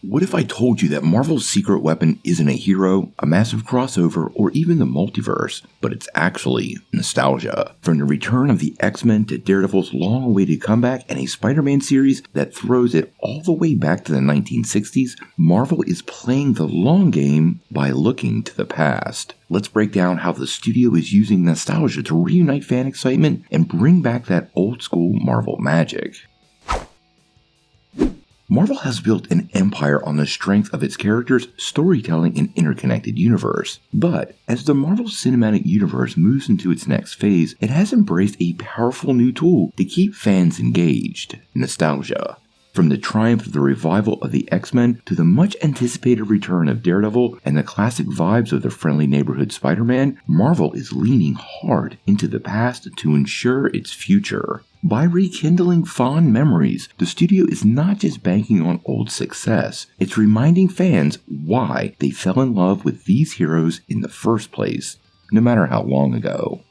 What if I told you that Marvel's secret weapon isn't a hero, a massive crossover, or even the multiverse, but it's actually nostalgia? From the return of the X-Men to Daredevil's long-awaited comeback and a Spider-Man series that throws it all the way back to the 1960s, Marvel is playing the long game by looking to the past. Let's break down how the studio is using nostalgia to reunite fan excitement and bring back that old-school Marvel magic. Marvel has built an empire on the strength of its characters, storytelling, and interconnected universe. But as the Marvel Cinematic Universe moves into its next phase, it has embraced a powerful new tool to keep fans engaged: nostalgia. From the triumph of the revival of the X-Men to the much anticipated return of Daredevil and the classic vibes of the friendly neighborhood Spider-Man, Marvel is leaning hard into the past to ensure its future. By rekindling fond memories, the studio is not just banking on old success, it's reminding fans why they fell in love with these heroes in the first place, no matter how long ago.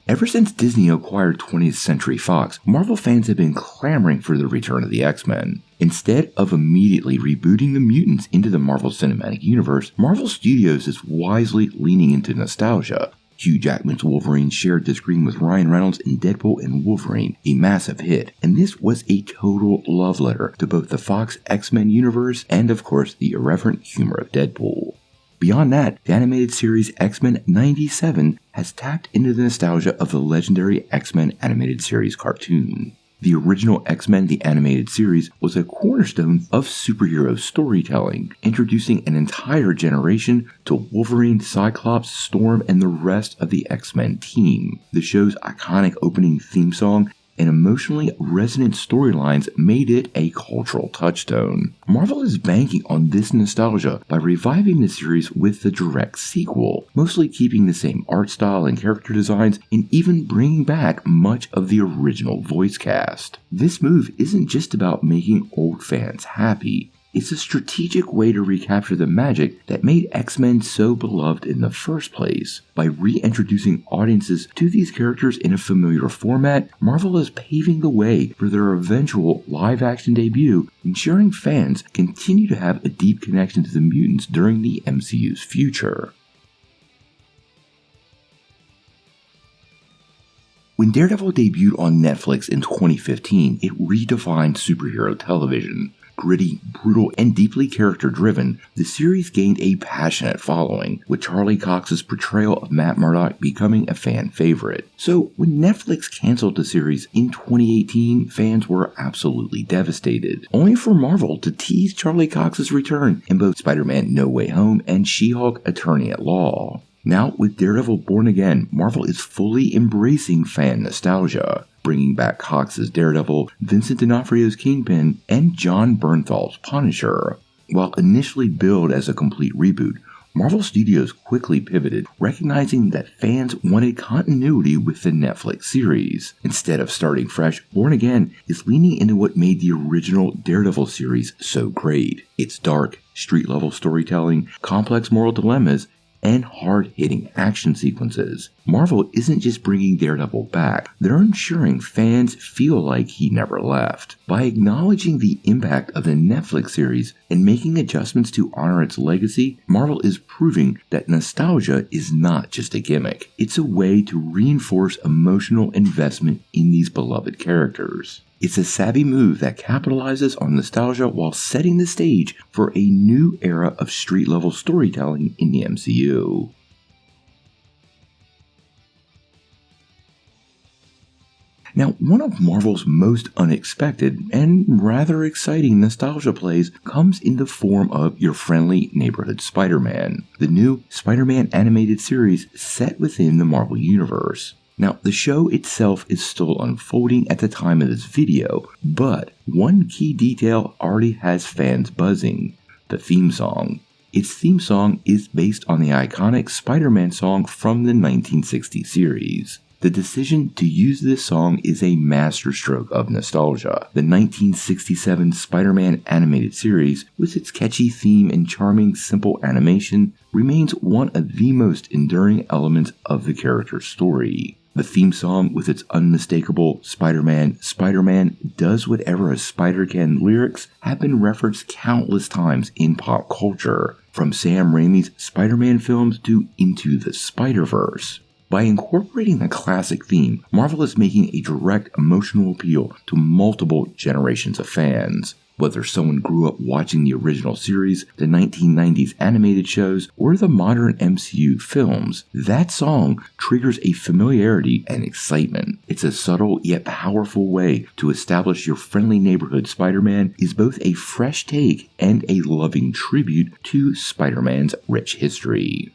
Ever since Disney acquired 20th Century Fox, Marvel fans have been clamoring for the return of the X-Men. Instead of immediately rebooting the mutants into the Marvel Cinematic Universe, Marvel Studios is wisely leaning into nostalgia. Hugh Jackman's Wolverine shared the screen with Ryan Reynolds in Deadpool and Wolverine, a massive hit, and this was a total love letter to both the Fox X-Men universe and, of course, the irreverent humor of Deadpool. Beyond that, the animated series X-Men 97 has tapped into the nostalgia of the legendary X-Men animated series cartoon. The original X-Men the Animated Series was a cornerstone of superhero storytelling, introducing an entire generation to Wolverine, Cyclops, Storm, and the rest of the X-Men team. The show's iconic opening theme song and emotionally resonant storylines made it a cultural touchstone. Marvel is banking on this nostalgia by reviving the series with the direct sequel, mostly keeping the same art style and character designs and even bringing back much of the original voice cast. This move isn't just about making old fans happy. It's a strategic way to recapture the magic that made X-Men so beloved in the first place. By reintroducing audiences to these characters in a familiar format, Marvel is paving the way for their eventual live-action debut, ensuring fans continue to have a deep connection to the mutants during the MCU's future. When Daredevil debuted on Netflix in 2015, it redefined superhero television. Gritty, brutal, and deeply character-driven, the series gained a passionate following, with Charlie Cox's portrayal of Matt Murdock becoming a fan favorite. So, when Netflix canceled the series in 2018, fans were absolutely devastated, only for Marvel to tease Charlie Cox's return in both Spider-Man No Way Home and She-Hulk Attorney at Law. Now, with Daredevil Born Again, Marvel is fully embracing fan nostalgia, bringing back Cox's Daredevil, Vincent D'Onofrio's Kingpin, and Jon Bernthal's Punisher. While initially billed as a complete reboot, Marvel Studios quickly pivoted, recognizing that fans wanted continuity with the Netflix series. Instead of starting fresh, Born Again is leaning into what made the original Daredevil series so great. Its dark, street-level storytelling, complex moral dilemmas, and hard-hitting action sequences. Marvel isn't just bringing Daredevil back, they're ensuring fans feel like he never left. By acknowledging the impact of the Netflix series and making adjustments to honor its legacy, Marvel is proving that nostalgia is not just a gimmick. It's a way to reinforce emotional investment in these beloved characters. It's a savvy move that capitalizes on nostalgia while setting the stage for a new era of street-level storytelling in the MCU. Now, one of Marvel's most unexpected and rather exciting nostalgia plays comes in the form of your friendly neighborhood Spider-Man, the new Spider-Man animated series set within the Marvel Universe. Now, the show itself is still unfolding at the time of this video, but one key detail already has fans buzzing: the theme song. Its theme song is based on the iconic Spider-Man song from the 1960 series. The decision to use this song is a masterstroke of nostalgia. The 1967 Spider-Man animated series, with its catchy theme and charming, simple animation, remains one of the most enduring elements of the character's story. The theme song, with its unmistakable Spider-Man, Spider-Man does whatever a spider can lyrics, have been referenced countless times in pop culture, from Sam Raimi's Spider-Man films to Into the Spider-Verse. By incorporating the classic theme, Marvel is making a direct emotional appeal to multiple generations of fans. Whether someone grew up watching the original series, the 1990s animated shows, or the modern MCU films, that song triggers a familiarity and excitement. It's a subtle yet powerful way to establish your friendly neighborhood Spider-Man is both a fresh take and a loving tribute to Spider-Man's rich history.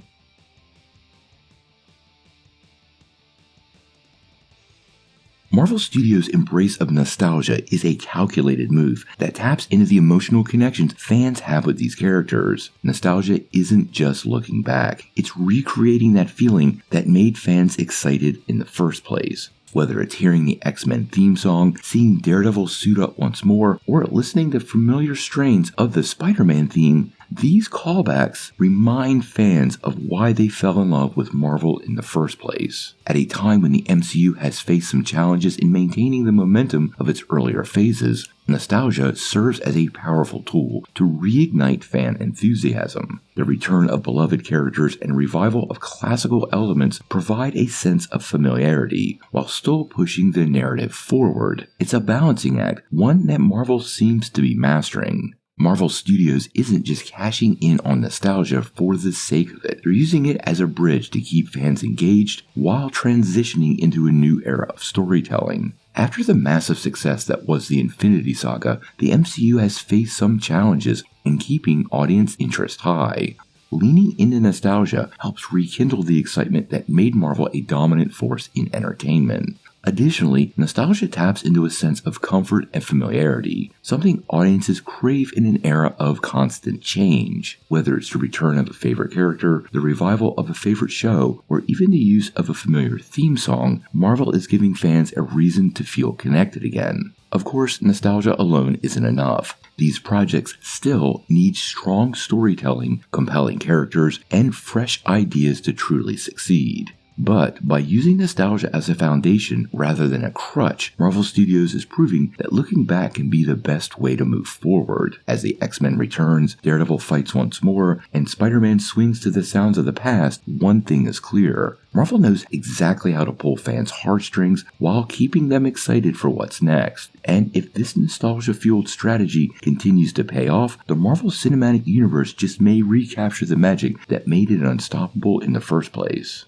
Marvel Studios' embrace of nostalgia is a calculated move that taps into the emotional connections fans have with these characters. Nostalgia isn't just looking back, it's recreating that feeling that made fans excited in the first place. Whether it's hearing the X-Men theme song, seeing Daredevil suit up once more, or listening to familiar strains of the Spider-Man theme, these callbacks remind fans of why they fell in love with Marvel in the first place. At a time when the MCU has faced some challenges in maintaining the momentum of its earlier phases, nostalgia serves as a powerful tool to reignite fan enthusiasm. The return of beloved characters and revival of classical elements provide a sense of familiarity, while still pushing the narrative forward. It's a balancing act, one that Marvel seems to be mastering. Marvel Studios isn't just cashing in on nostalgia for the sake of it. They're using it as a bridge to keep fans engaged while transitioning into a new era of storytelling. After the massive success that was the Infinity Saga, the MCU has faced some challenges in keeping audience interest high. Leaning into nostalgia helps rekindle the excitement that made Marvel a dominant force in entertainment. Additionally, nostalgia taps into a sense of comfort and familiarity, something audiences crave in an era of constant change. Whether it's the return of a favorite character, the revival of a favorite show, or even the use of a familiar theme song, Marvel is giving fans a reason to feel connected again. Of course, nostalgia alone isn't enough. These projects still need strong storytelling, compelling characters, and fresh ideas to truly succeed. But by using nostalgia as a foundation rather than a crutch, Marvel Studios is proving that looking back can be the best way to move forward. As the X-Men returns, Daredevil fights once more, and Spider-Man swings to the sounds of the past, one thing is clear. Marvel knows exactly how to pull fans' heartstrings while keeping them excited for what's next. And if this nostalgia-fueled strategy continues to pay off, the Marvel Cinematic Universe just may recapture the magic that made it unstoppable in the first place.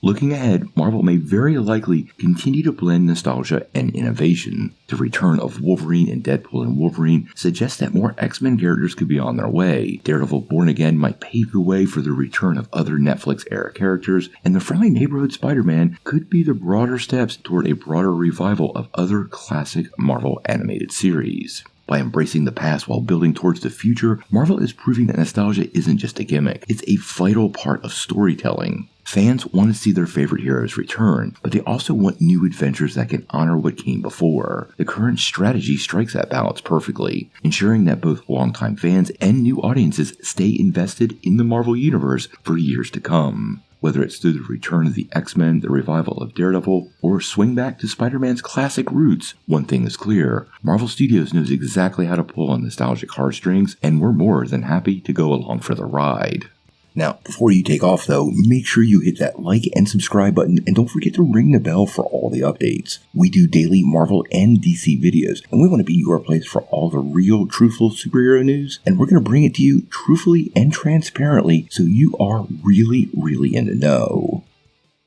Looking ahead, Marvel may very likely continue to blend nostalgia and innovation. The return of Wolverine and Deadpool and Wolverine suggests that more X-Men characters could be on their way. Daredevil Born Again might pave the way for the return of other Netflix-era characters, and the friendly neighborhood Spider-Man could be the broader steps toward a broader revival of other classic Marvel animated series. By embracing the past while building towards the future, Marvel is proving that nostalgia isn't just a gimmick, it's a vital part of storytelling. Fans want to see their favorite heroes return, but they also want new adventures that can honor what came before. The current strategy strikes that balance perfectly, ensuring that both longtime fans and new audiences stay invested in the Marvel Universe for years to come. Whether it's through the return of the X-Men, the revival of Daredevil, or swing back to Spider-Man's classic roots, one thing is clear: Marvel Studios knows exactly how to pull on nostalgic heartstrings, and we're more than happy to go along for the ride. Now, before you take off though, make sure you hit that like and subscribe button, and don't forget to ring the bell for all the updates. We do daily Marvel and DC videos, and we want to be your place for all the real, truthful superhero news, and we're going to bring it to you truthfully and transparently so you are really in the know.